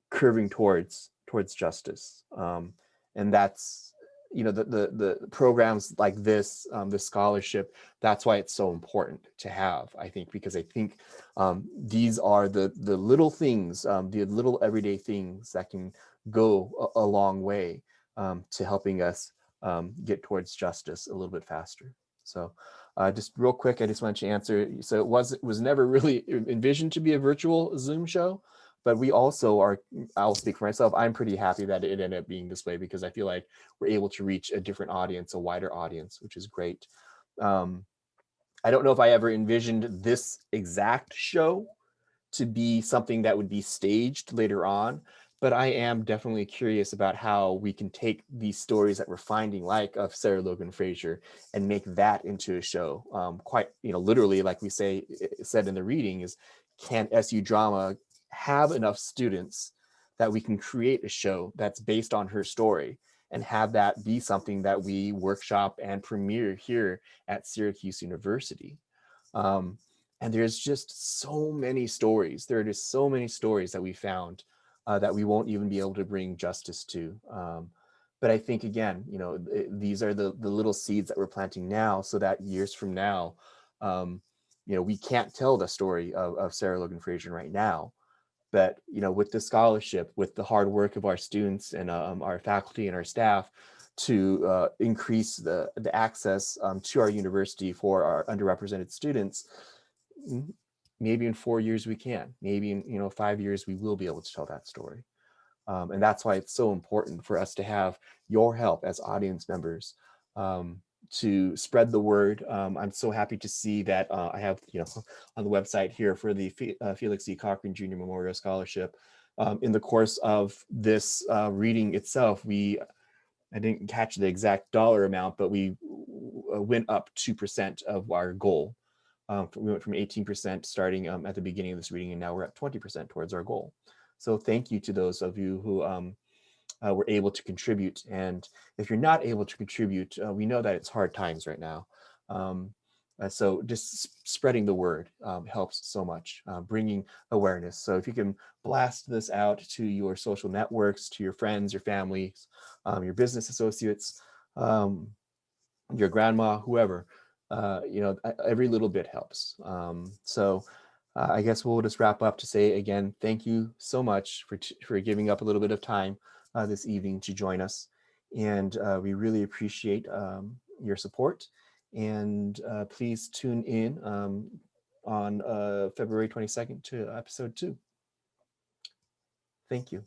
curving towards justice, and that's the programs like this, the scholarship. That's why it's so important to have, I think, because I think these are the little things, the little everyday things that can go a long way to helping us get towards justice a little bit faster. So just real quick, I just wanted to answer. So it was never really envisioned to be a virtual Zoom show, but we also are, I'll speak for myself, I'm pretty happy that it ended up being this way, because I feel like we're able to reach a different audience, a wider audience, which is great. I don't know if I ever envisioned this exact show to be something that would be staged later on, but I am definitely curious about how we can take these stories that we're finding, like of Sarah Logan Fraser, and make that into a show. Quite, literally, like we said in the reading, is can SU drama have enough students that we can create a show that's based on her story and have that be something that we workshop and premiere here at Syracuse University. And there's just so many stories. There are just so many stories that we found that we won't even be able to bring justice to. But I think, again, these are the little seeds that we're planting now, so that years from now, we can't tell the story of Sarah Logan Fraser right now. But with the scholarship, with the hard work of our students and our faculty and our staff to increase the access to our university for our underrepresented students, maybe in 4 years we can, maybe in 5 years we will be able to tell that story. And that's why it's so important for us to have your help as audience members to spread the word. I'm so happy to see that I have, on the website here for the Felix E. Cochran Jr. Memorial Scholarship. In the course of this reading itself, I didn't catch the exact dollar amount, but we went up 2% of our goal. We went from 18% starting at the beginning of this reading, and now we're at 20% towards our goal. So thank you to those of you who were able to contribute. And if you're not able to contribute, we know that it's hard times right now. So just spreading the word helps so much, bringing awareness. So if you can blast this out to your social networks, to your friends, your families, your business associates, your grandma, whoever, every little bit helps. So I guess we'll just wrap up to say again, thank you so much for giving up a little bit of time this evening to join us. And we really appreciate your support. And please tune in on February 22nd to episode 2. Thank you.